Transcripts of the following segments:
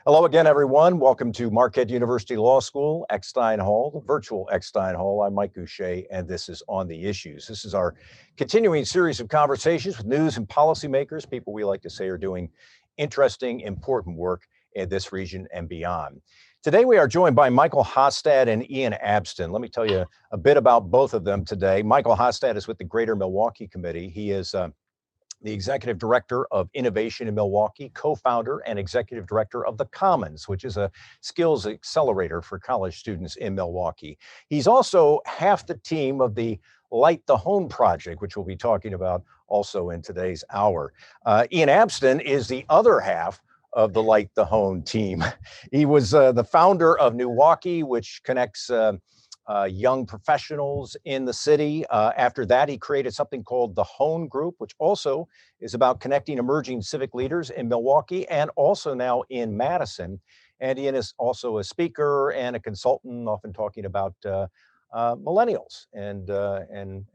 Hello again, everyone. Welcome to Marquette University Law School, Eckstein Hall, the virtual Eckstein Hall. I'm Mike Goucher, and this is On the Issues. This is our continuing series of conversations with news and policymakers, people we like to say are doing interesting, important work in this region and beyond. Today, we are joined by Michael Hostad and Ian Abston. Let me tell you a bit about both of them today. Michael Hostad is with the Greater Milwaukee Committee. He is the Executive Director of Innovation in Milwaukee, co-founder and Executive Director of the Commons, which is a skills accelerator for college students in Milwaukee. He's also half the team of the Light the Hoan project, which we'll be talking about also in today's hour. Ian Abston is the other half of the Light the Hoan team. He was the founder of Newaukee, which connects young professionals in the city. After that, he created something called the Hoan Group, which also is about connecting emerging civic leaders in Milwaukee and also now in Madison. And Ian is also a speaker and a consultant, often talking about millennials and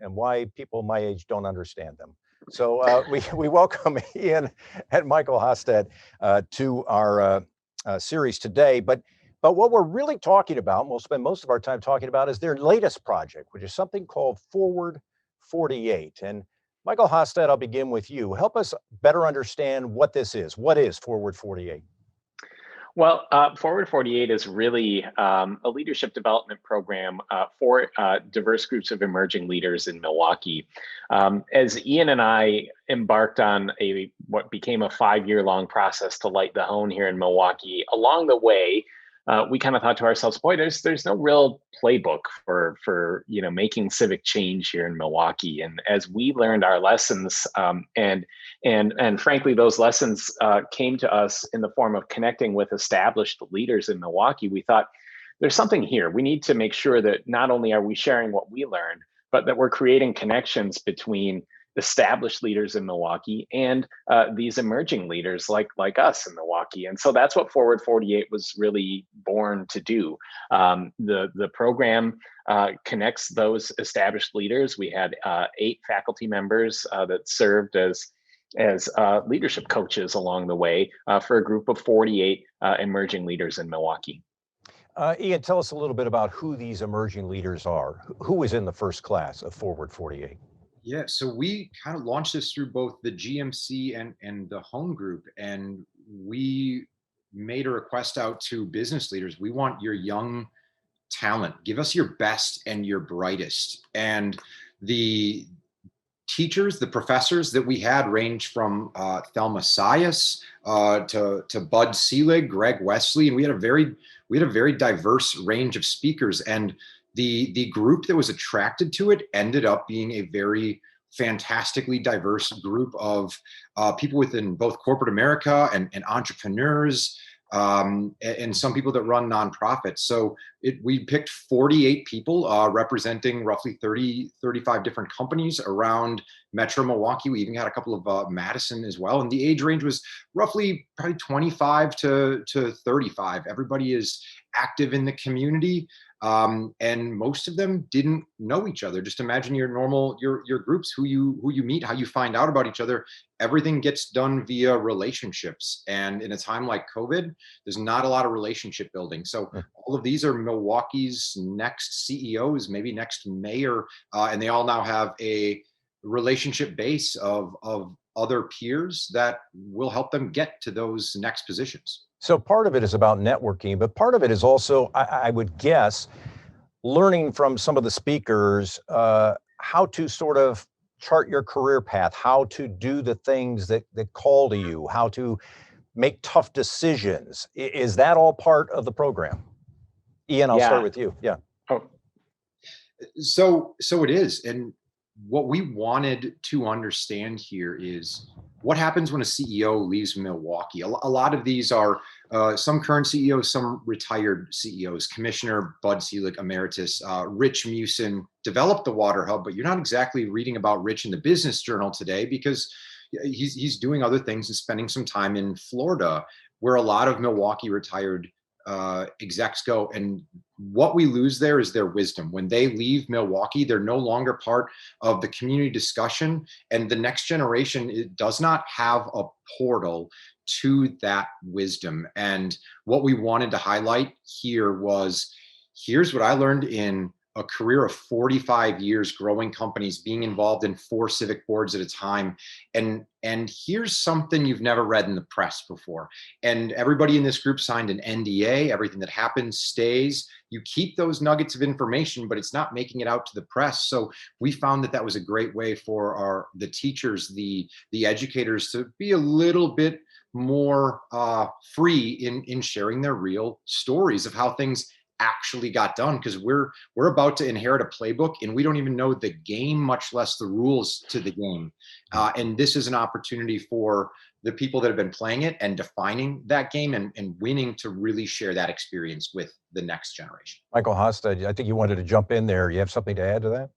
why people my age don't understand them. So we welcome Ian and Michael Hostad to our series today. But what we're really talking about, and we'll spend most of our time talking about, is their latest project, which is something called Forward 48. And Michael Hostad, I'll begin with you. Help us better understand what this is. What is Forward 48? Well, Forward 48 is really a leadership development program for diverse groups of emerging leaders in Milwaukee. As Ian and I embarked on what became a 5-year-long process to light the Hoan here in Milwaukee, along the way, we kind of thought to ourselves, boy, there's no real playbook for making civic change here in Milwaukee. And as we learned our lessons, and frankly, those lessons came to us in the form of connecting with established leaders in Milwaukee, we thought there's something here. We need to make sure that not only are we sharing what we learned, but that we're creating connections between established leaders in Milwaukee and these emerging leaders like us in Milwaukee. And so that's what Forward 48 was really born to do. The program connects those established leaders. We had 8 faculty members that served as leadership coaches along the way for a group of 48 emerging leaders in Milwaukee. Ian, tell us a little bit about who these emerging leaders are. Who was in the first class of Forward 48? Yeah, so we kind of launched this through both the GMC and the Hoan Group, and we made a request out to business leaders. We want your young talent. Give us your best and your brightest. And the teachers, the professors that we had range from Thelma Sias to Bud Selig, Greg Wesley, and we had a very diverse range of speakers. And the group that was attracted to it ended up being a very fantastically diverse group of people within both corporate America and entrepreneurs, and some people that run nonprofits. So we picked 48 people representing roughly 35 different companies around Metro Milwaukee. We even had a couple of Madison as well. And the age range was roughly probably 25 to 35. Everybody is active in the community. And most of them didn't know each other. Just imagine your groups, who you meet, how you find out about each other. Everything gets done via relationships. And in a time like COVID, there's not a lot of relationship building. So all of these are Milwaukee's next CEOs, maybe next mayor, and they all now have a relationship base of other peers that will help them get to those next positions. So part of it is about networking, but part of it is also, I would guess, learning from some of the speakers how to sort of chart your career path, how to do the things that call to you, how to make tough decisions. Is that all part of the program? Ian, I'll start with you. Yeah. Oh. So it is. And what we wanted to understand here is what happens when a CEO leaves Milwaukee. A lot of these are some current CEOs, some retired CEOs. Commissioner Bud Selig, Emeritus, Rich Musin developed the Water Hub, but you're not exactly reading about Rich in the Business Journal today because he's doing other things and spending some time in Florida, where a lot of Milwaukee retired execs go, and what we lose there is their wisdom. When they leave Milwaukee, they're no longer part of the community discussion, and the next generation, it does not have a portal to that wisdom. And what we wanted to highlight here was, here's what I learned in a career of 45 years growing companies, being involved in 4 civic boards at a time. And here's something you've never read in the press before. And everybody in this group signed an NDA. Everything that happens stays. You keep those nuggets of information, but it's not making it out to the press. So we found that that was a great way for the teachers, the educators, to be a little bit more free in sharing their real stories of how things actually got done, because we're about to inherit a playbook and we don't even know the game, much less the rules to the game. And this is an opportunity for the people that have been playing it and defining that game and winning to really share that experience with the next generation. Michael Hostad, I think you wanted to jump in there. You have something to add to that?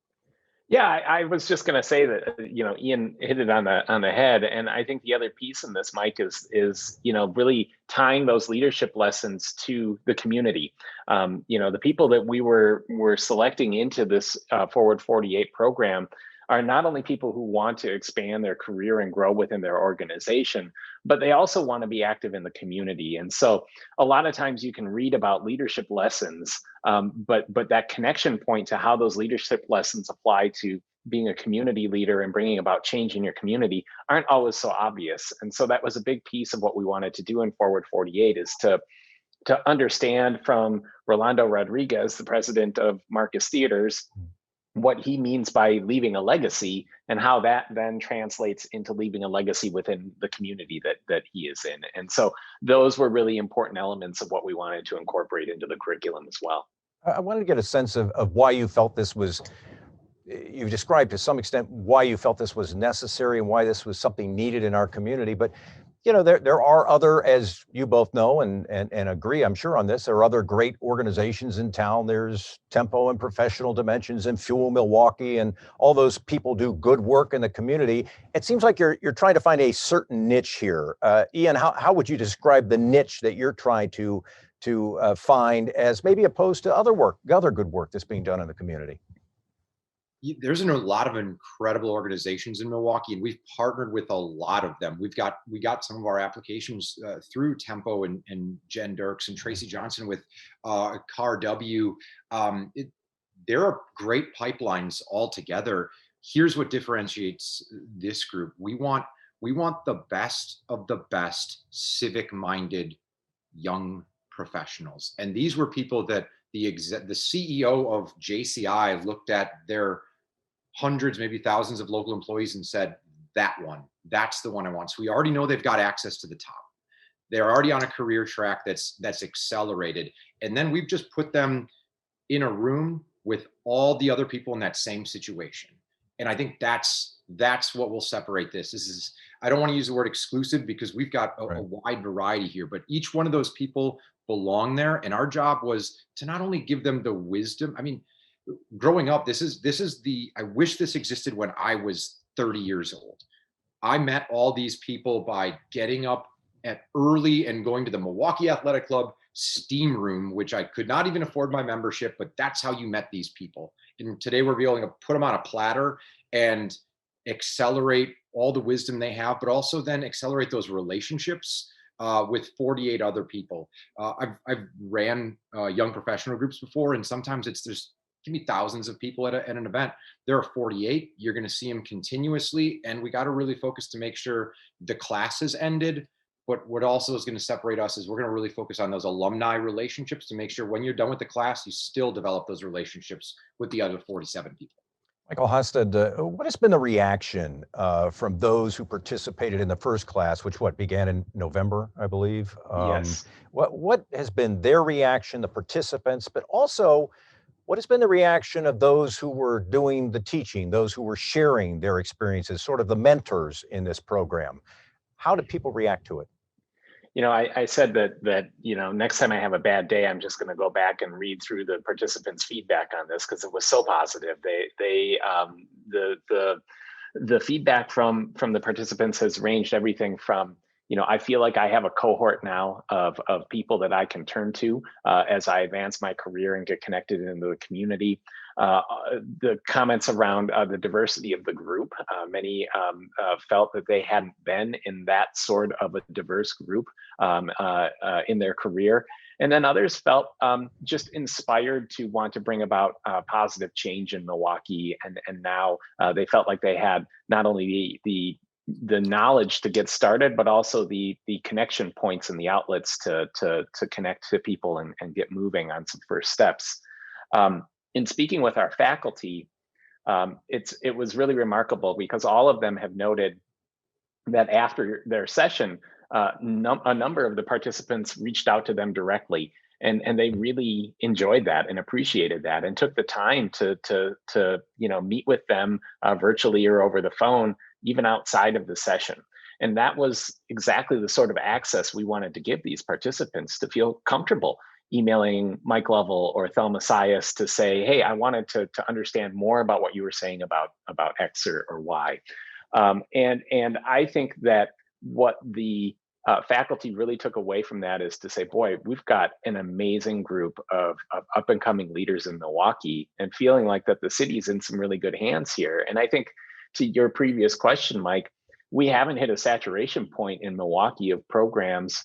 Yeah, I was just going to say that, Ian hit it on the head, and I think the other piece in this, Mike, is really tying those leadership lessons to the community. The people that we were selecting into this Forward 48 program are not only people who want to expand their career and grow within their organization, but they also want to be active in the community. And so a lot of times you can read about leadership lessons, but that connection point to how those leadership lessons apply to being a community leader and bringing about change in your community aren't always so obvious. And so that was a big piece of what we wanted to do in Forward 48, is to understand from Rolando Rodriguez, the president of Marcus Theaters, what he means by leaving a legacy and how that then translates into leaving a legacy within the community that he is in. And so those were really important elements of what we wanted to incorporate into the curriculum as well. I wanted to get a sense of why you felt this was, you've described to some extent why you felt this was necessary and why this was something needed in our community. But there are other, as you both know and agree, I'm sure on this, there are other great organizations in town. There's Tempo and Professional Dimensions and Fuel Milwaukee, and all those people do good work in the community. It seems like you're trying to find a certain niche here. Ian, how would you describe the niche that you're trying to find as maybe opposed to other good work that's being done in the community? There's a lot of incredible organizations in Milwaukee, and we've partnered with a lot of them. We got some of our applications through Tempo and Jen Dirks and Tracy Johnson with Car W. There are great pipelines all together. Here's what differentiates this group. We want the best of the best civic-minded young professionals, and these were people that the CEO of JCI looked at their hundreds, maybe thousands of local employees and said, that's the one I want. So we already know they've got access to the top. They're already on a career track that's accelerated. And then we've just put them in a room with all the other people in that same situation. And I think that's what will separate this. This is, I don't want to use the word exclusive because we've got a wide variety here, but each one of those people belong there. And our job was to not only give them the wisdom. I mean, growing up, this is I wish this existed when I was 30 years old. I met all these people by getting up at early and going to the Milwaukee Athletic Club steam room, which I could not even afford my membership, but that's how you met these people. And today we're able to put them on a platter and accelerate all the wisdom they have, but also then accelerate those relationships with 48 other people. I've ran young professional groups before, and sometimes there's can be thousands of people at an event. There are 48. You're going to see them continuously, and we got to really focus to make sure the class has ended. But what also is going to separate us is we're going to really focus on those alumni relationships to make sure when you're done with the class, you still develop those relationships with the other 47 people. Michael Hostad, what has been the reaction from those who participated in the first class, which began in November, I believe? Yes. What has been their reaction, the participants, but also what has been the reaction of those who were doing the teaching, those who were sharing their experiences, sort of the mentors in this program? How did people react to it? I said that next time I have a bad day, I'm just going to go back and read through the participants' feedback on this because it was so positive. The feedback from the participants has ranged everything from I feel like I have a cohort now of people that I can turn to as I advance my career and get connected into the community. The comments around the diversity of the group, many felt that they hadn't been in that sort of a diverse group in their career. And then others felt just inspired to want to bring about positive change in Milwaukee. And now they felt like they had not only the knowledge to get started, but also the connection points and the outlets to connect to people and get moving on some first steps. In speaking with our faculty, it was really remarkable because all of them have noted that after their session, a number of the participants reached out to them directly, and they really enjoyed that and appreciated that, and took the time to meet with them virtually or over the phone, even outside of the session. And that was exactly the sort of access we wanted to give these participants to feel comfortable emailing Mike Lovell or Thelma Sias to say, hey, I wanted to understand more about what you were saying about X or Y. And I think that what the faculty really took away from that is to say, boy, we've got an amazing group of up and coming leaders in Milwaukee, and feeling like that the city's in some really good hands here. And I think to your previous question, Mike, we haven't hit a saturation point in Milwaukee of programs,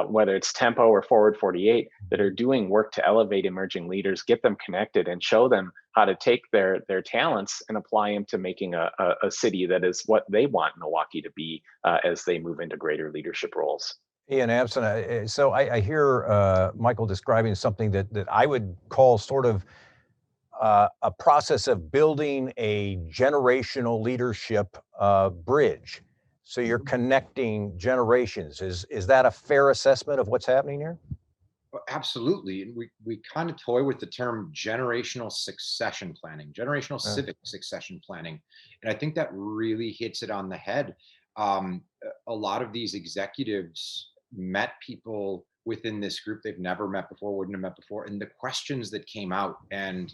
whether it's Tempo or Forward 48, that are doing work to elevate emerging leaders, get them connected, and show them how to take their talents and apply them to making a city that is what they want Milwaukee to be as they move into greater leadership roles. Ian Abston, so I hear Michael describing something that I would call sort of a process of building a generational leadership bridge. So you're connecting generations. Is that a fair assessment of what's happening here? Absolutely. And we kind of toy with the term generational succession planning, generational civic succession planning. And I think that really hits it on the head. A lot of these executives met people within this group they've never met before, wouldn't have met before. And the questions that came out, and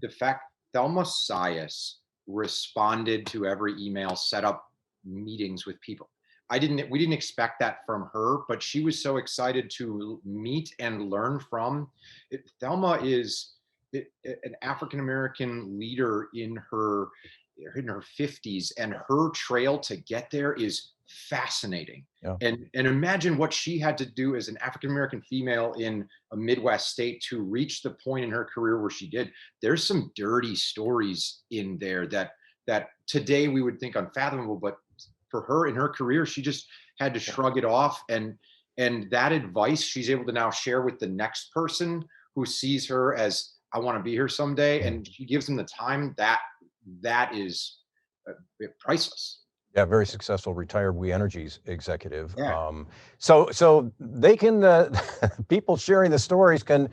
the fact Thelma Sias responded to every email, set up meetings with people. We didn't expect that from her, but she was so excited to meet and learn from it. Thelma is an African-American leader in her 50s, and her trail to get there is fascinating. Yeah. And imagine what she had to do as an African-American female in a Midwest state to reach the point in her career where she did. There's some dirty stories in there that today we would think unfathomable, but for her in her career, she just had to shrug it off. And that advice she's able to now share with the next person who sees her as, I want to be here someday. And she gives them the time. That is priceless. Yeah, very successful retired We Energies executive. Yeah. So they can, people sharing the stories can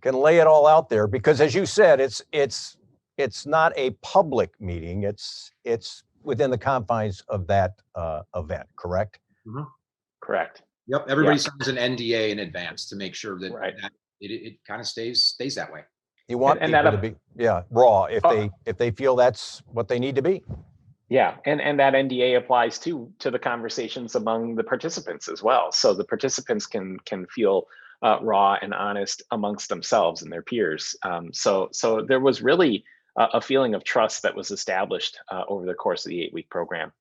lay it all out there, because as you said, it's not a public meeting. It's within the confines of that event, correct? Mm-hmm. Correct. Yep. Everybody signs an NDA in advance to make sure that, right. that it kind of stays that way. You want people to be raw if they feel that's what they need to be. Yeah, and that NDA applies to the conversations among the participants as well. So the participants can feel raw and honest amongst themselves and their peers. So there was really a feeling of trust that was established over the course of the 8-week program.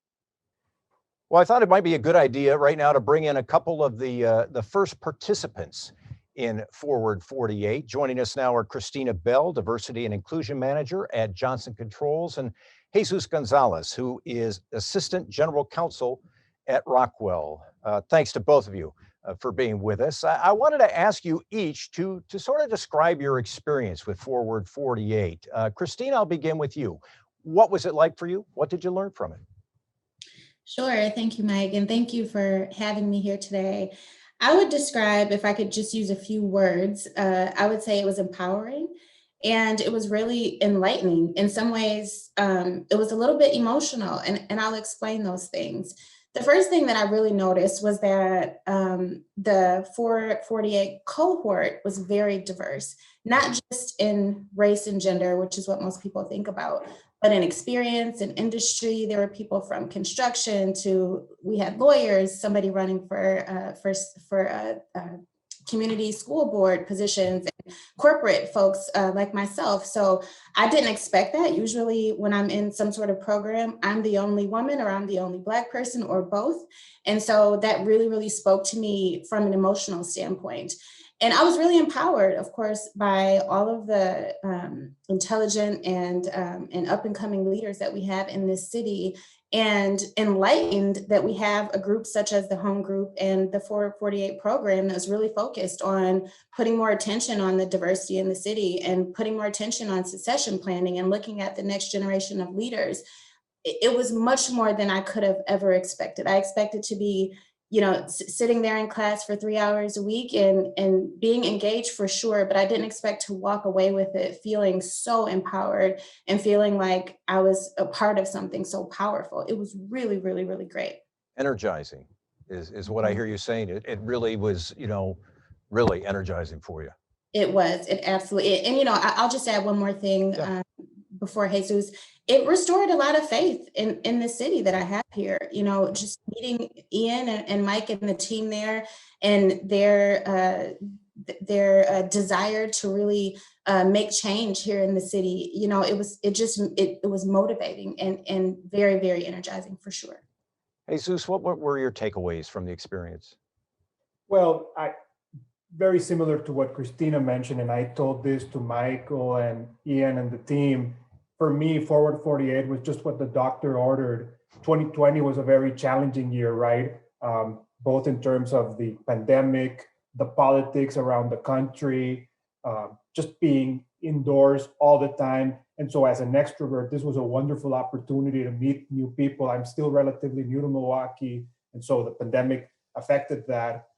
Well, I thought it might be a good idea right now to bring in a couple of the first participants in Forward 48. Joining us now are Kristina Bell, Diversity and Inclusion Manager at Johnson Controls, and Jesus Gonzalez, who is Assistant General Counsel at Rockwell. Thanks to both of you for being with us. I wanted to ask you each to sort of describe your experience with Forward 48. Kristina, I'll begin with you. What was it like for you? What did you learn from it? Sure. Thank you, Mike. And thank you for having me here today. I would describe, if I could just use a few words, I would say it was empowering. And it was really enlightening. In some ways, it was a little bit emotional, and I'll explain those things. The first thing that I really noticed was that the 448 cohort was very diverse, not just in race and gender, which is what most people think about, but in experience in industry, there were people from construction to, we had lawyers, somebody running for community school board positions, and corporate folks like myself. So I didn't expect that. Usually when I'm in some sort of program, I'm the only woman or I'm the only Black person or both. And so that really, really spoke to me from an emotional standpoint. And I was really empowered, of course, by all of the intelligent and up and coming leaders that we have in this city, and enlightened that we have a group such as the Hoan Group and the 448 program that's really focused on putting more attention on the diversity in the city and putting more attention on succession planning and looking at the next generation of leaders. It was much more than I could have ever expected. I expected to be, sitting there in class for 3 hours a week and being engaged for sure, but I didn't expect to walk away with it feeling so empowered and feeling like I was a part of something so powerful. It was really, really, really great. Energizing is what I hear you saying. It really was, really energizing for you. It was, it absolutely, and I'll just add one more thing. Yeah. Before Jesus, it restored a lot of faith in the city that I have here. Just meeting Ian and Mike and the team there, and their desire to really make change here in the city. It was motivating and very, very energizing for sure. Jesus, what were your takeaways from the experience? Well, very similar to what Kristina mentioned, and I told this to Michael and Ian and the team. For me, Forward 48 was just what the doctor ordered. 2020 was a very challenging year, right? Both in terms of the pandemic, the politics around the country, just being indoors all the time. And so as an extrovert, this was a wonderful opportunity to meet new people. I'm still relatively new to Milwaukee, and so the pandemic affected that.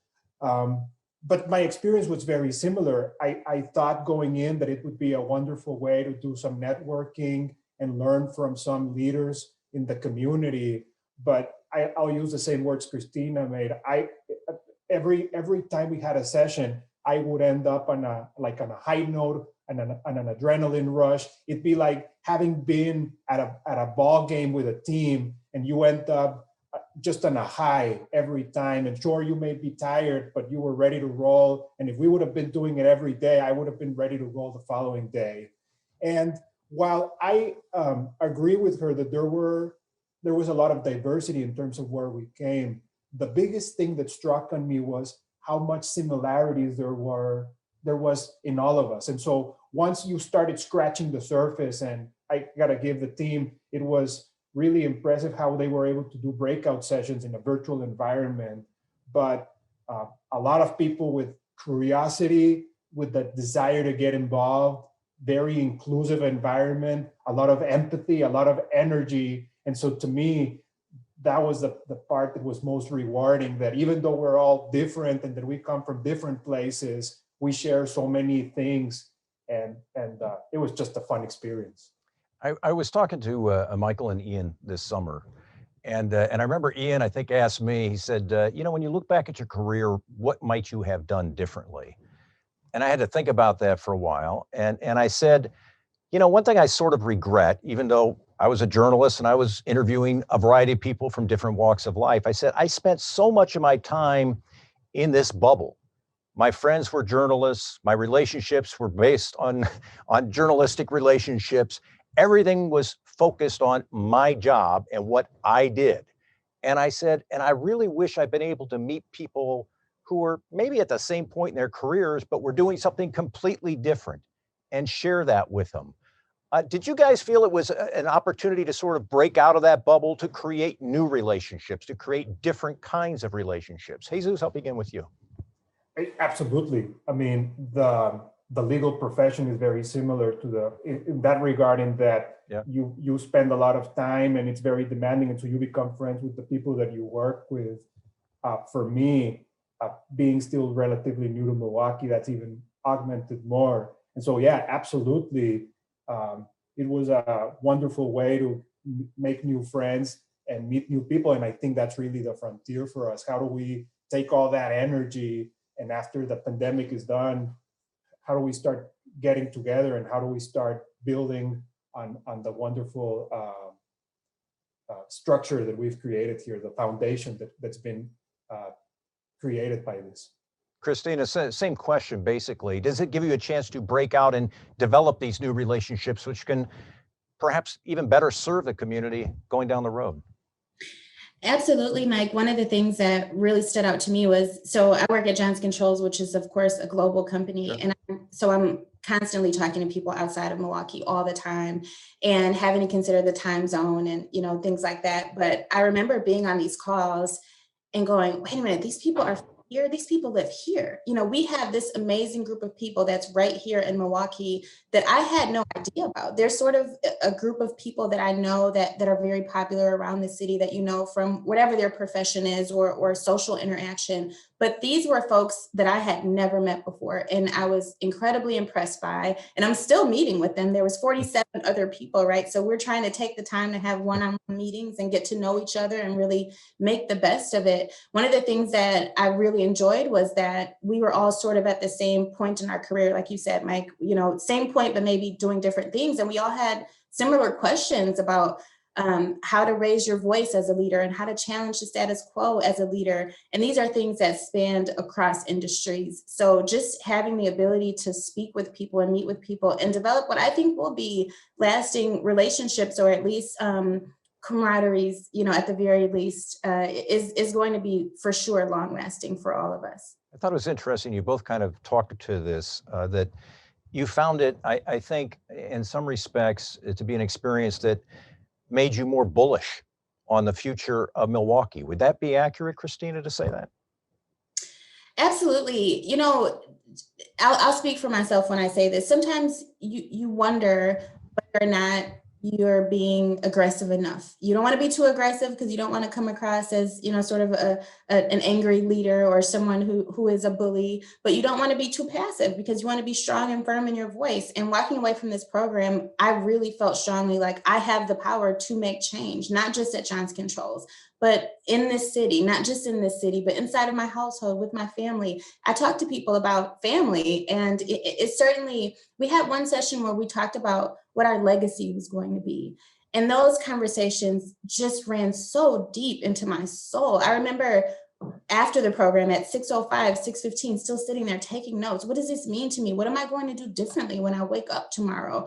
But my experience was very similar. I thought going in that it would be a wonderful way to do some networking and learn from some leaders in the community. But I'll use the same words Kristina made. Every time we had a session, I would end up on a high note and an adrenaline rush. It'd be like having been at a ball game with a team, and you end up just on a high every time. And sure, you may be tired, but you were ready to roll. And if we would have been doing it every day, I would have been ready to roll the following day. And while I agree with her that there was a lot of diversity in terms of where we came, the biggest thing that struck on me was how much similarities there was in all of us. And so once you started scratching the surface, and I gotta give the team, it was really impressive how they were able to do breakout sessions in a virtual environment, but a lot of people with curiosity, with the desire to get involved, very inclusive environment, a lot of empathy, a lot of energy. And so to me, that was the part that was most rewarding, that even though we're all different and that we come from different places, we share so many things, and it was just a fun experience. I was talking to Michael and Ian this summer, and I remember Ian, I think, asked me, he said, when you look back at your career, what might you have done differently? And I had to think about that for a while. And I said, one thing I sort of regret, even though I was a journalist and I was interviewing a variety of people from different walks of life, I said, I spent so much of my time in this bubble. My friends were journalists. My relationships were based on journalistic relationships. Everything was focused on my job and what I did. And I said, and I really wish I'd been able to meet people who were maybe at the same point in their careers, but were doing something completely different, and share that with them. Did you guys feel it was an opportunity to sort of break out of that bubble, to create new relationships, to create different kinds of relationships? Jesus, I'll begin with you. Absolutely. I mean, the legal profession is very similar to in that regard, in that you spend a lot of time and it's very demanding, and so you become friends with the people that you work with. For me, being still relatively new to Milwaukee, that's even augmented more. And so, yeah, absolutely. It was a wonderful way to make new friends and meet new people. And I think that's really the frontier for us. How do we take all that energy, and after the pandemic is done, how do we start getting together, and how do we start building on the wonderful structure that we've created here, the foundation that's been created by this. Kristina, same question basically. Does it give you a chance to break out and develop these new relationships, which can perhaps even better serve the community going down the road? Absolutely, Mike. One of the things that really stood out to me was, so I work at Johnson Controls, which is of course a global company. Sure. And so I'm constantly talking to people outside of Milwaukee all the time and having to consider the time zone and, things like that. But I remember being on these calls and going, wait a minute, these people are here. These people live here. We have this amazing group of people that's right here in Milwaukee that I had no idea about. There's sort of a group of people that I know that are very popular around the city that from whatever their profession is or social interaction. But these were folks that I had never met before. And I was incredibly impressed by, and I'm still meeting with them. There was 47 other people, right? So we're trying to take the time to have one-on-one meetings and get to know each other and really make the best of it. One of the things that I really enjoyed was that we were all sort of at the same point in our career, like you said, Mike, same point, but maybe doing different things. And we all had similar questions about how to raise your voice as a leader and how to challenge the status quo as a leader. And these are things that spanned across industries. So just having the ability to speak with people and meet with people and develop what I think will be lasting relationships, or at least camaraderies, at the very least, is going to be for sure long lasting for all of us. I thought it was interesting. You both kind of talked to this, that you found it, I think, in some respects, to be an experience that made you more bullish on the future of Milwaukee. Would that be accurate, Kristina, to say that? Absolutely. I'll speak for myself when I say this. Sometimes you wonder whether or not you're being aggressive enough. You don't want to be too aggressive because you don't want to come across as, sort of an angry leader or someone who is a bully, but you don't want to be too passive because you want to be strong and firm in your voice. And walking away from this program, I really felt strongly like I have the power to make change, not just at Johnson Controls, but in this city, not just in this city, but inside of my household with my family. I talk to people about family, and it certainly, we had one session where we talked about what our legacy was going to be. And those conversations just ran so deep into my soul. I remember after the program at 6:05, 6:15, still sitting there taking notes. What does this mean to me? What am I going to do differently when I wake up tomorrow?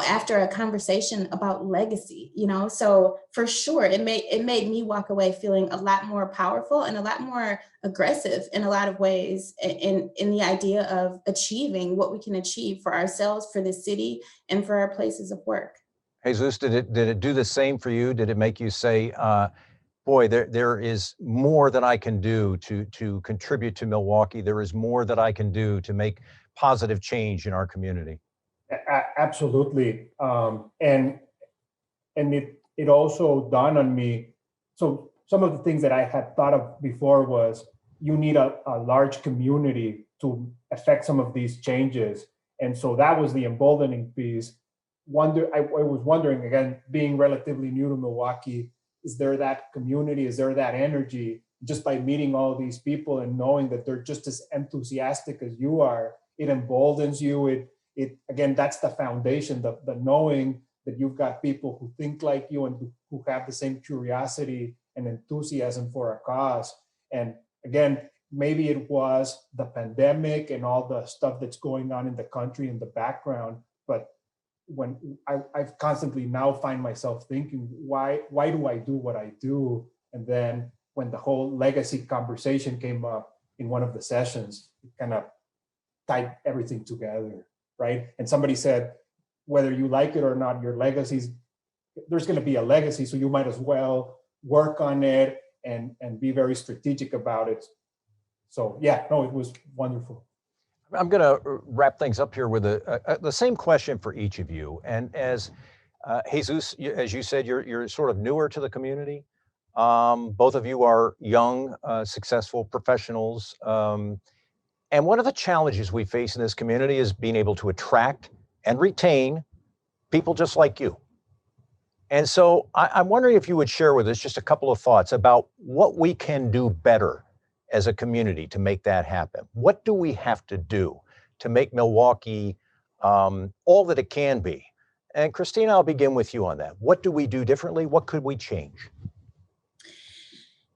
After a conversation about legacy, so for sure, it made me walk away feeling a lot more powerful and a lot more aggressive in a lot of ways in the idea of achieving what we can achieve for ourselves, for the city, and for our places of work. Jesus, did it do the same for you? Did it make you say, boy, there is more that I can do to contribute to Milwaukee. There is more that I can do to make positive change in our community? Absolutely. And it also dawned on me. So some of the things that I had thought of before was you need a large community to affect some of these changes. And so that was the emboldening piece. I was wondering, again, being relatively new to Milwaukee, is there that community? Is there that energy? Just by meeting all these people and knowing that they're just as enthusiastic as you are, it emboldens you. It again, that's the foundation, the knowing that you've got people who think like you and who have the same curiosity and enthusiasm for a cause. And again, maybe it was the pandemic and all the stuff that's going on in the country in the background, but when I've constantly now find myself thinking, why do I do what I do? And then when the whole legacy conversation came up in one of the sessions, it kind of tied everything together, right? And somebody said, whether you like it or not, your legacies, there's going to be a legacy, so you might as well work on it and be very strategic about it. So yeah, no, it was wonderful. I'm going to wrap things up here with the same question for each of you. And as Jesus, as you said, you're sort of newer to the community. Both of you are young, successful professionals. And one of the challenges we face in this community is being able to attract and retain people just like you. And so I'm wondering if you would share with us just a couple of thoughts about what we can do better as a community to make that happen. What do we have to do to make Milwaukee all that it can be And Kristina, I'll begin with you on that. What do we do differently? What could we change?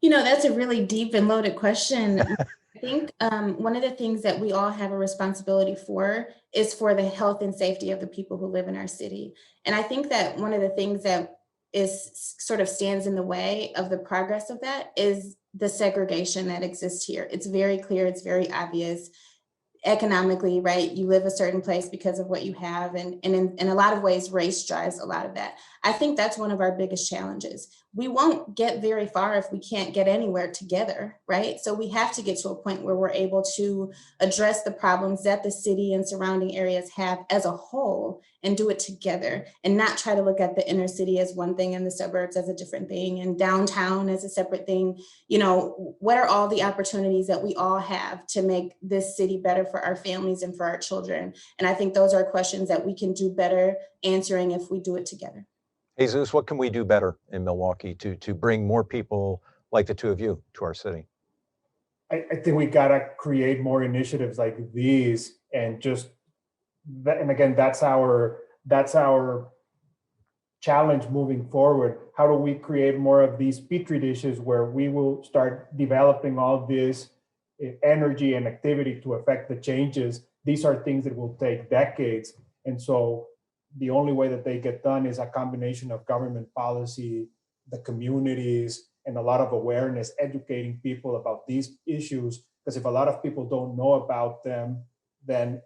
That's a really deep and loaded question. I think one of the things that we all have a responsibility for is for the health and safety of the people who live in our city. And I think that one of the things that is sort of stands in the way of the progress of that is the segregation that exists here. It's very clear, it's very obvious. Economically, right? You live a certain place because of what you have. And in a lot of ways, race drives a lot of that. I think that's one of our biggest challenges. We won't get very far if we can't get anywhere together, right? So we have to get to a point where we're able to address the problems that the city and surrounding areas have as a whole and do it together, and not try to look at the inner city as one thing and the suburbs as a different thing and downtown as a separate thing. What are all the opportunities that we all have to make this city better for our families and for our children? And I think those are questions that we can do better answering if we do it together. Jesus, what can we do better in Milwaukee to bring more people like the two of you to our city? I think we gotta create more initiatives like these, and just that. And again, that's our challenge moving forward. How do we create more of these petri dishes where we will start developing all this energy and activity to affect the changes? These are things that will take decades, and so the only way that they get done is a combination of government policy, the communities, and a lot of awareness, educating people about these issues. Because if a lot of people don't know about them, then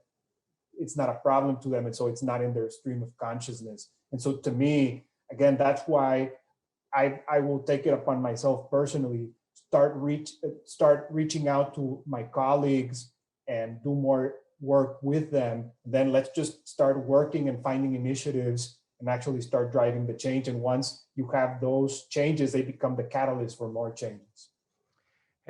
it's not a problem to them. And so it's not in their stream of consciousness. And so to me, again, that's why I will take it upon myself personally, start reaching out to my colleagues and do more work with them. Then let's just start working and finding initiatives and actually start driving the change. And once you have those changes, they become the catalyst for more changes.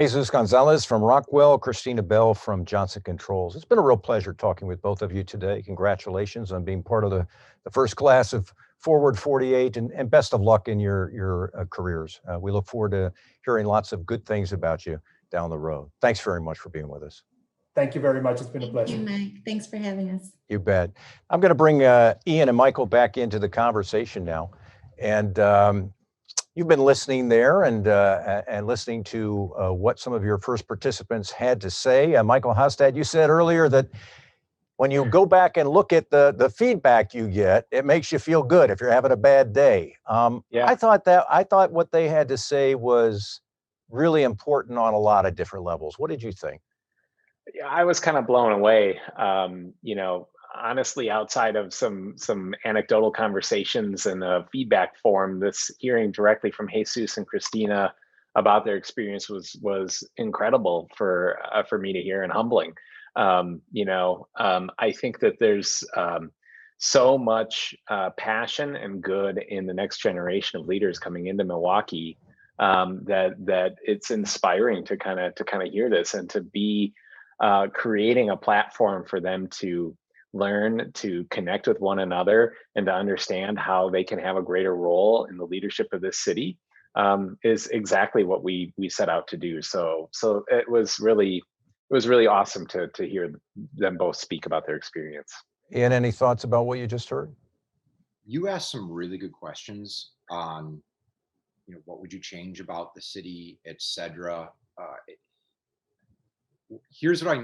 Jesus Gonzalez from Rockwell, Kristina Bell from Johnson Controls. It's been a real pleasure talking with both of you today. Congratulations on being part of the first class of Forward 48, and best of luck in your careers. We look forward to hearing lots of good things about you down the road. Thanks very much for being with us. Thank you very much. It's been a pleasure. Thank you, Mike. Thanks for having us. You bet. I'm going to bring Ian and Michael back into the conversation now. And you've been listening there and listening to what some of your first participants had to say. Michael Hostad, you said earlier that when you go back and look at the feedback you get, it makes you feel good if you're having a bad day. Yeah. I thought what they had to say was really important on a lot of different levels. What did you think? Yeah, I was kind of blown away. Honestly, outside of some anecdotal conversations and a feedback form, this hearing directly from Jesus and Kristina about their experience was incredible for me to hear, and humbling. I think that there's so much passion and good in the next generation of leaders coming into Milwaukee, that it's inspiring to kind of hear this, and to be creating a platform for them to learn to connect with one another and to understand how they can have a greater role in the leadership of this city, is exactly what we set out to do. So it was really awesome to hear them both speak about their experience. Ian, any thoughts about what you just heard? You asked some really good questions on, what would you change about the city, etc. Here's what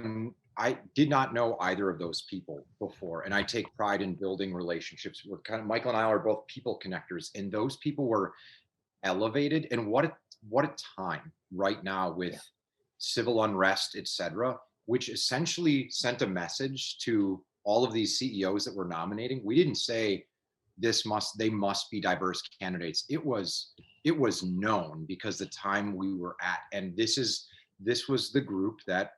I did not know either of those people before, and I take pride in building relationships. Michael and I are both people connectors, and those people were elevated. And what a time right now with civil unrest, etc., which essentially sent a message to all of these CEOs that we're nominating. We didn't say they must be diverse candidates. It was known because the time we were at, and this was the group that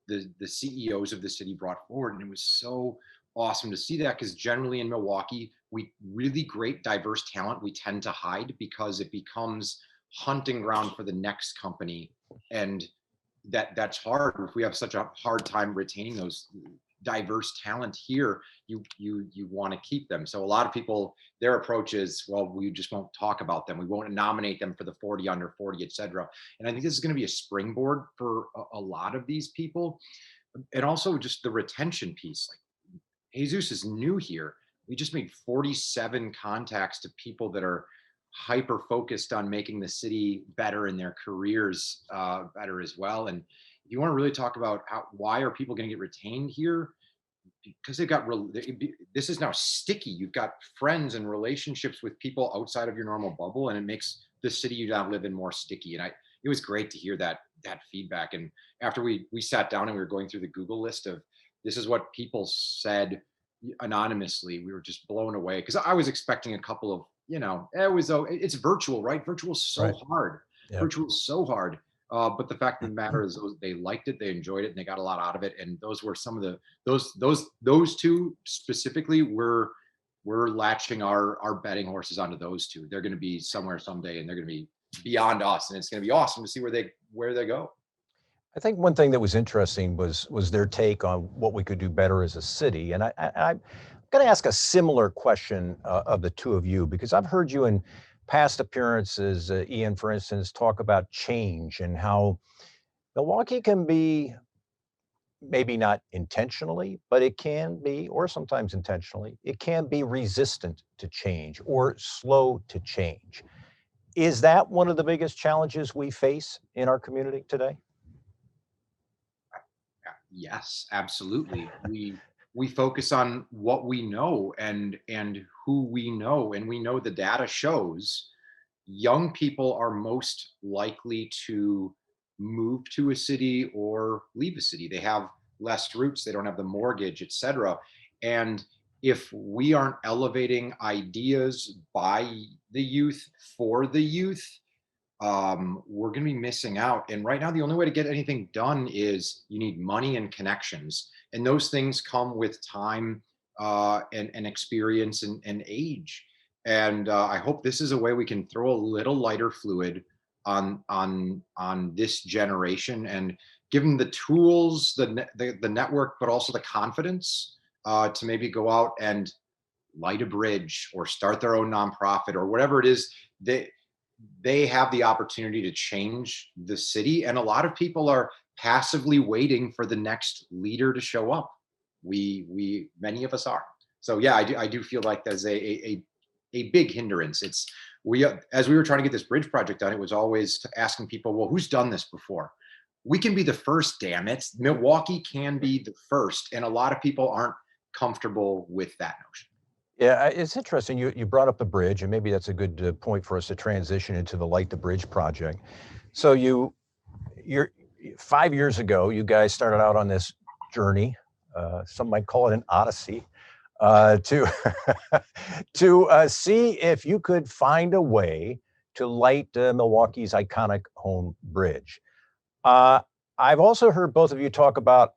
the CEOs of the city brought forward. And it was so awesome to see that, because generally in Milwaukee, we really great diverse talent we tend to hide because it becomes hunting ground for the next company, and that's hard. If we have such a hard time retaining those diverse talent here, you want to keep them. So a lot of people, their approach is, well, we just won't talk about them, we won't nominate them for the 40 under 40, etc. And I think this is going to be a springboard for a lot of these people. And also just the retention piece. Like, Jesus is new here. we just made 47 contacts to people that are hyper focused on making the city better in their careers better as well. And if you want to really talk about why are people going to get retained here, because they've got this is now sticky. You've got friends and relationships with people outside of your normal bubble, and it makes the city you now live in more sticky. And it was great to hear that feedback. And after we sat down and we were going through the Google list of this is what people said anonymously, we were just blown away, because I was expecting a couple of, it's virtual, right? Virtual is so Right. hard. Yep. Virtual is so hard. But the fact of the matter is they liked it, they enjoyed it, and they got a lot out of it. And those were some of those two specifically, we're latching our betting horses onto those two. They're going to be somewhere someday, and they're going to be beyond us, and it's going to be awesome to see where they go. I think one thing that was interesting was their take on what we could do better as a city. And I'm going to ask a similar question of the two of you, because I've heard you in past appearances, Ian, for instance, talk about change and how Milwaukee can be, maybe not intentionally, but it can be, or sometimes intentionally, it can be resistant to change or slow to change. Is that one of the biggest challenges we face in our community today? Yes, absolutely. We focus on what we know and who we know, and we know the data shows young people are most likely to move to a city or leave a city. They have less roots, they don't have the mortgage, etc. And if we aren't elevating ideas by the youth for the youth, we're going to be missing out. And right now, the only way to get anything done is you need money and connections. And those things come with time and experience and age. And I hope this is a way we can throw a little lighter fluid on this generation and give them the tools, the network, but also the confidence to maybe go out and light a bridge or start their own nonprofit or whatever it is. They have the opportunity to change the city, and a lot of people are passively waiting for the next leader to show up. Many of us are. So yeah, I do feel like there's a big hindrance. As we were trying to get this bridge project done, it was always asking people, well, who's done this before? We can be the first, damn it. Milwaukee can be the first, and a lot of people aren't comfortable with that notion. Yeah, it's interesting. You brought up the bridge, and maybe that's a good point for us to transition into the Light the Bridge project. So you're 5 years ago, you guys started out on this journey. Some might call it an odyssey, to see if you could find a way to light Milwaukee's iconic Hoan Bridge. I've also heard both of you talk about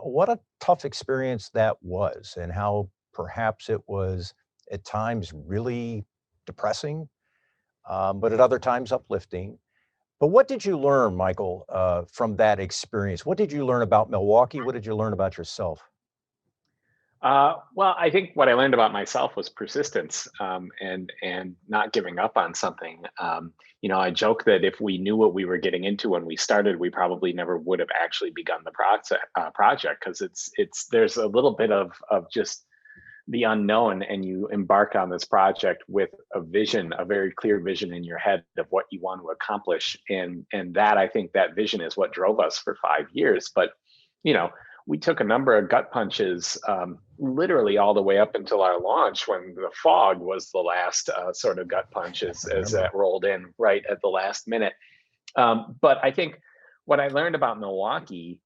what a tough experience that was, and how perhaps it was at times really depressing, but at other times uplifting. But what did you learn, Michael, from that experience? What did you learn about Milwaukee? What did you learn about yourself? Well, I think what I learned about myself was persistence, and not giving up on something. I joke that if we knew what we were getting into when we started, we probably never would have actually begun the project, because there's a little bit of just the unknown, and you embark on this project with a vision, a very clear vision in your head of what you want to accomplish. And that, I think that vision is what drove us for 5 years. But, we took a number of gut punches, literally all the way up until our launch, when the fog was the last sort of gut punch as that rolled in right at the last minute. But I think what I learned about Milwaukee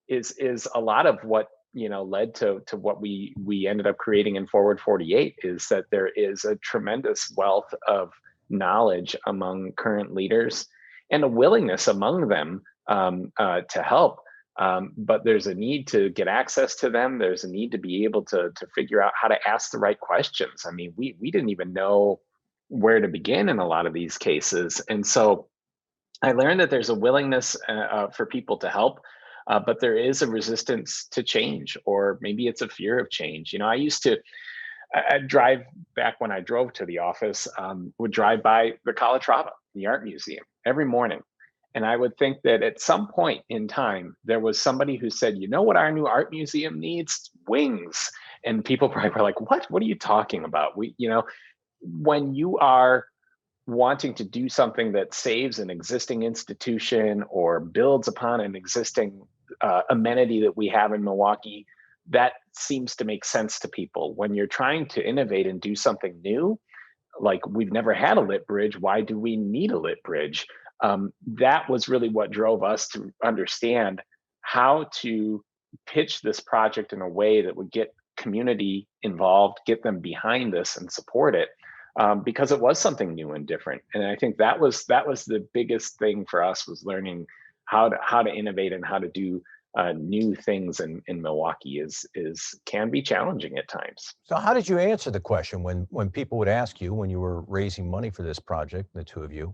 is a lot of what led to what we ended up creating in Forward 48, is that there is a tremendous wealth of knowledge among current leaders, and a willingness among them to help. But there's a need to get access to them. There's a need to be able to figure out how to ask the right questions. I mean, we didn't even know where to begin in a lot of these cases. And so I learned that there's a willingness for people to help, but there is a resistance to change, or maybe it's a fear of change. I'd drive back when I drove to the office, would drive by the Calatrava, the art museum, every morning. And I would think that at some point in time, there was somebody who said, you know what our new art museum needs? Wings. And people probably were like, what are you talking about? When you are wanting to do something that saves an existing institution or builds upon an existing amenity that we have in Milwaukee, that seems to make sense to people. When you're trying to innovate and do something new, like we've never had a lit bridge, why do we need a lit bridge? That was really what drove us to understand how to pitch this project in a way that would get community involved, get them behind this and support it, because it was something new and different. And I think that was the biggest thing for us, was learning how to innovate and how to do new things in Milwaukee can be challenging at times. So how did you answer the question when people would ask you, when you were raising money for this project, the two of you,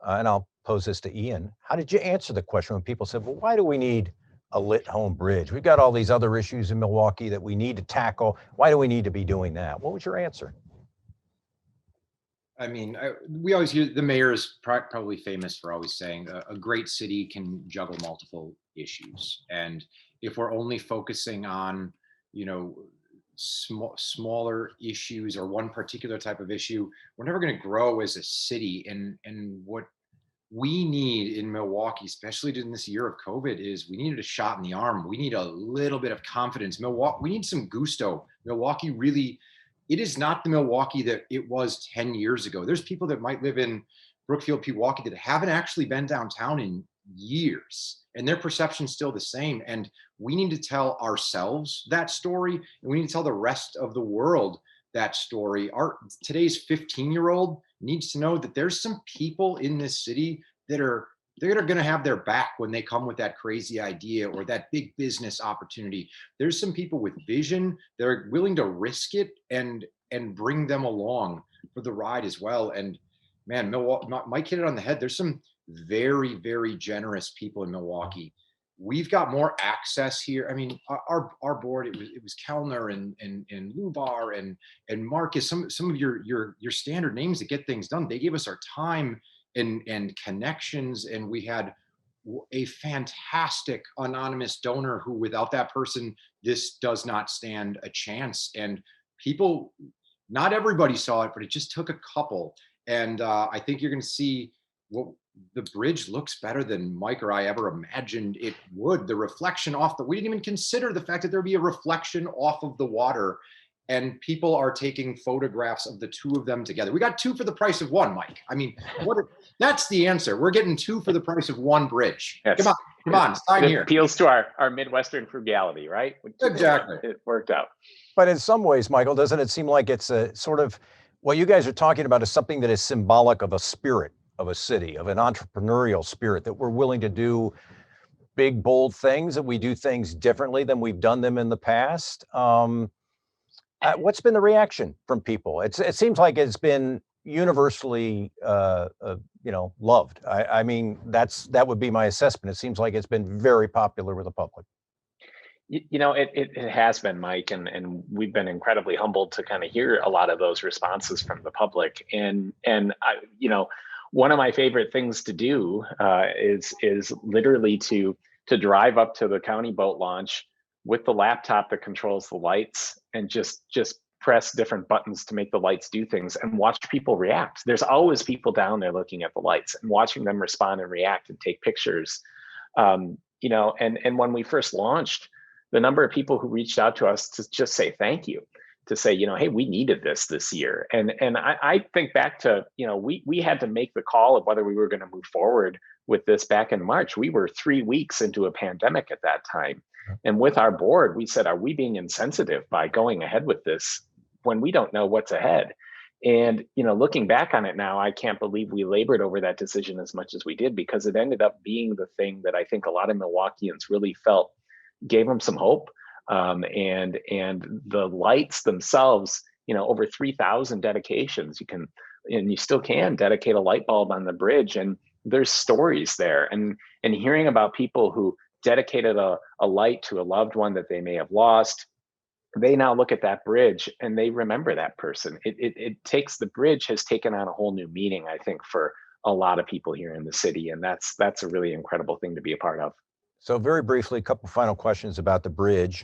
and I'll pose this to Ian, how did you answer the question when people said, well, why do we need a lit Hoan Bridge? We've got all these other issues in Milwaukee that we need to tackle. Why do we need to be doing that? What was your answer? I mean, we always hear the mayor is probably famous for always saying a great city can juggle multiple issues. And if we're only focusing on, smaller issues or one particular type of issue, we're never going to grow as a city. And what we need in Milwaukee, especially in this year of COVID, is we needed a shot in the arm. We need a little bit of confidence. We need some gusto. Milwaukee really, it is not the Milwaukee that it was 10 years ago. There's people that might live in Brookfield, Pewaukee that haven't actually been downtown in years, and their perception's still the same. And we need to tell ourselves that story, and we need to tell the rest of the world that story. Today's 15-year-old needs to know that there's some people in this city that are going to have their back when they come with that crazy idea or that big business opportunity. There's some people with vision. They're willing to risk it and bring them along for the ride as well. And man, Milwaukee, Mike hit it on the head. There's some very, very generous people in Milwaukee. We've got more access here. I mean, our board, it was Kellner and Lubar and Marcus, some of your standard names that get things done. They gave us our time and connections, and we had a fantastic anonymous donor who, without that person, this does not stand a chance. And people, not everybody saw it, but it just took a couple. And I think you're going to see the bridge looks better than Mike or I ever imagined it would. The reflection we didn't even consider the fact that there'd be a reflection off of the water, and people are taking photographs of the two of them together. We got two for the price of one, Mike. I mean, that's the answer. We're getting two for the price of one bridge. Yes. Come on, sign here. It appeals to our Midwestern frugality, right? Exactly. It worked out. But in some ways, Michael, doesn't it seem like it's a sort of, what you guys are talking about is something that is symbolic of a spirit of a city, of an entrepreneurial spirit, that we're willing to do big, bold things, that we do things differently than we've done them in the past. What's been the reaction from people? It seems like it's been universally, loved. I mean, that would be my assessment. It seems like it's been very popular with the public. It has been, Mike, and we've been incredibly humbled to kind of hear a lot of those responses from the public. And one of my favorite things to do is literally to drive up to the county boat launch with the laptop that controls the lights and just press different buttons to make the lights do things and watch people react. There's always people down there looking at the lights and watching them respond and react and take pictures. And when we first launched, the number of people who reached out to us to just say thank you, to say, hey, we needed this year. And I think back to, we had to make the call of whether we were going to move forward with this back in March. We were 3 weeks into a pandemic at that time. And with our board, we said, are we being insensitive by going ahead with this when we don't know what's ahead? And, looking back on it now, I can't believe we labored over that decision as much as we did, because it ended up being the thing that I think a lot of Milwaukeeans really felt gave them some hope. And the lights themselves, over 3,000 dedications, you still can dedicate a light bulb on the bridge, and there's stories there. And hearing about people who dedicated a light to a loved one that they may have lost, they now look at that bridge and they remember that person. The bridge has taken on a whole new meaning, I think, for a lot of people here in the city. And that's a really incredible thing to be a part of. So very briefly, a couple final questions about the bridge.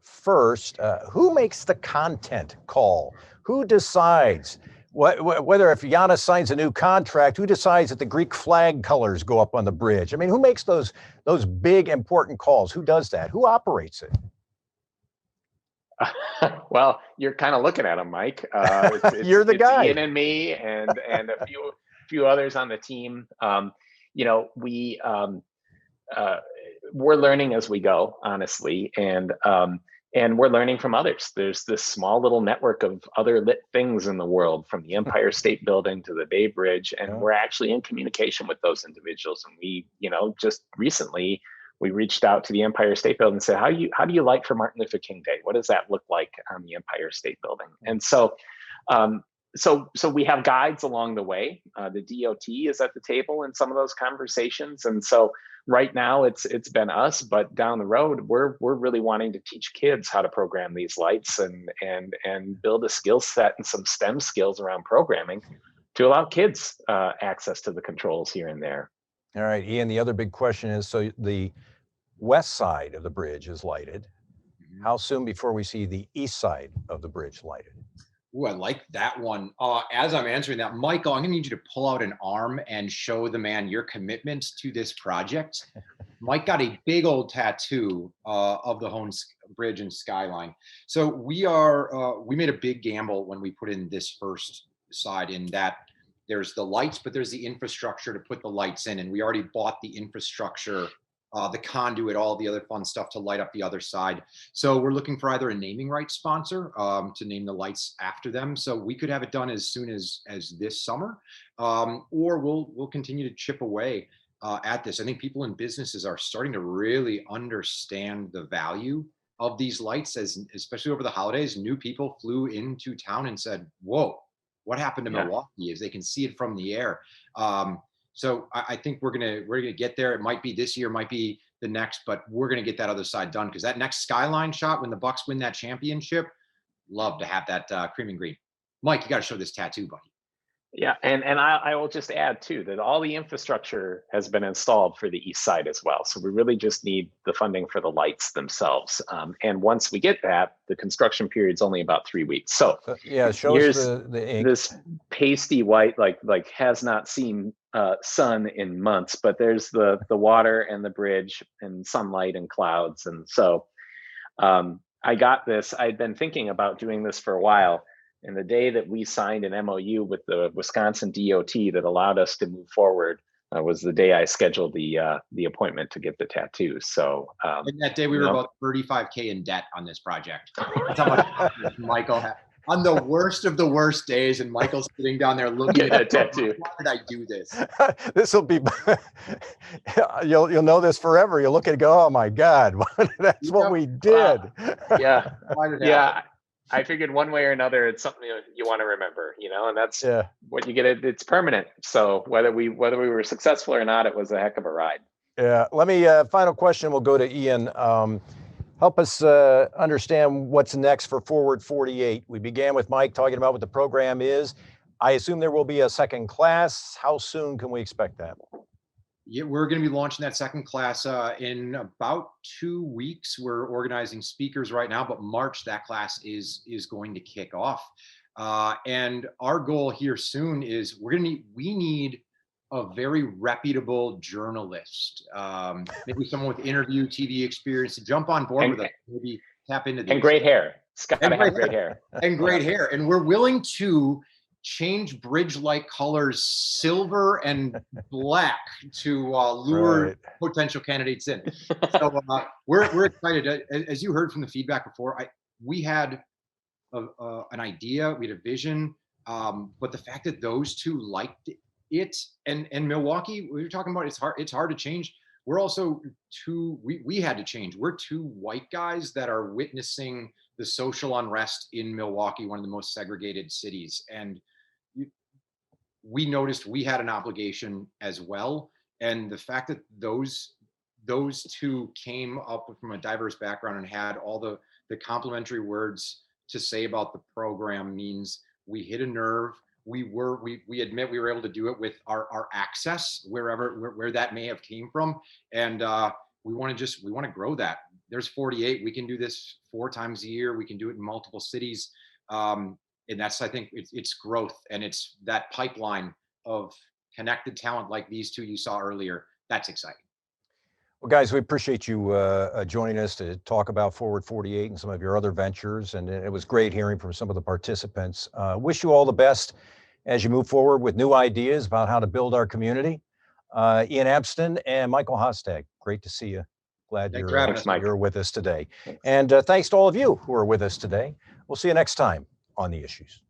first, who makes the content call? Who decides whether if Giannis signs a new contract, who decides that the Greek flag colors go up on the bridge? I mean, who makes those big important calls? Who does that? Who operates it? Well, you're kind of looking at him, Mike. You're the guy. Ian and me, and a few others on the team. You know, we're learning as we go, honestly, and we're learning from others. There's this small little network of other lit things in the world, from the Empire State Building to the Bay Bridge, and we're actually in communication with those individuals. And we, you know, just recently, we reached out to the Empire State Building and said, how do you like for Martin Luther King Day? What does that look like on the Empire State Building? And so we have guides along the way. The DOT is at the table in some of those conversations. And so right now it's been us, but down the road, we're really wanting to teach kids how to program these lights and build a skill set and some STEM skills around programming to allow kids access to the controls here and there. All right, Ian, the other big question is, so the west side of the bridge is lighted. How soon before we see the east side of the bridge lighted? Ooh, I like that one. As I'm answering that, Michael, I'm gonna need you to pull out an arm and show the man your commitment to this project. Mike got a big old tattoo of the Hoan Bridge and skyline. So we made a big gamble when we put in this first side, in that there's the lights, but there's the infrastructure to put the lights in. And we already bought the infrastructure, the conduit, all the other fun stuff to light up the other side. So we're looking for either a naming rights sponsor to name the lights after them. So we could have it done as soon as this summer, or we'll continue to chip away at this. I think people and businesses are starting to really understand the value of these lights, especially over the holidays. New people flew into town and said, whoa, what happened to Milwaukee, as they can see it from the air. So I think we're gonna get there. It might be this year, might be the next, but we're gonna get that other side done, because that next skyline shot when the Bucks win that championship, love to have that cream and green. Mike, you got to show this tattoo, buddy. Yeah, and I will just add too that all the infrastructure has been installed for the east side as well. So we really just need the funding for the lights themselves. And once we get that, the construction period is only about 3 weeks. So yeah, show us the ink. This pasty white, like has not seen sun in months, but there's the water and the bridge and sunlight and clouds. And so I got this. I'd been thinking about doing this for a while. And the day that we signed an MOU with the Wisconsin DOT that allowed us to move forward was the day I scheduled the appointment to get the tattoo. So and that day we were about 35K in debt on this project. That's how much Michael had. On the worst of the worst days, and Michael's sitting down there looking at that tattoo. Why did I do this? This will be, you'll know this forever. You'll look at it and go, oh my God, that's what we did. Yeah. Yeah. I figured one way or another, it's something you want to remember, and that's what you get. It's permanent. So whether we were successful or not, it was a heck of a ride. Yeah. Let me, final question. We'll go to Ian. Help us understand what's next for Forward 48. We began with Mike talking about what the program is. I assume there will be a second class. How soon can we expect that? Yeah, we're going to be launching that second class in about 2 weeks. We're organizing speakers right now, but March, that class is going to kick off. And our goal here soon is we need a very reputable journalist, maybe someone with interview TV experience to jump on board with us, maybe tap into these. And great hair. It's got to have great hair. And great hair. And we're willing to change bridge-like colors, silver and black, to lure potential candidates in. So we're excited. As you heard from the feedback before, we had an idea, we had a vision, but the fact that those two liked it, and Milwaukee, we were talking about, it's hard to change. We're also we had to change. We're two white guys that are witnessing the social unrest in Milwaukee, one of the most segregated cities, and we noticed we had an obligation as well. And the fact that those two came up from a diverse background and had all the complimentary words to say about the program means we hit a nerve. We admit we were able to do it with our access where that may have came from. And we want to grow that. there's 48. We can do this 4 times a year. We can do it in multiple cities. And that's, I think it's growth, and it's that pipeline of connected talent like these two you saw earlier. That's exciting. Well, guys, we appreciate you joining us to talk about Forward 48 and some of your other ventures. And it was great hearing from some of the participants. Wish you all the best as you move forward with new ideas about how to build our community. Ian Abston and Michael Hostad, great to see you. Glad you're with us today. And thanks to all of you who are with us today. We'll see you next time on The Issues.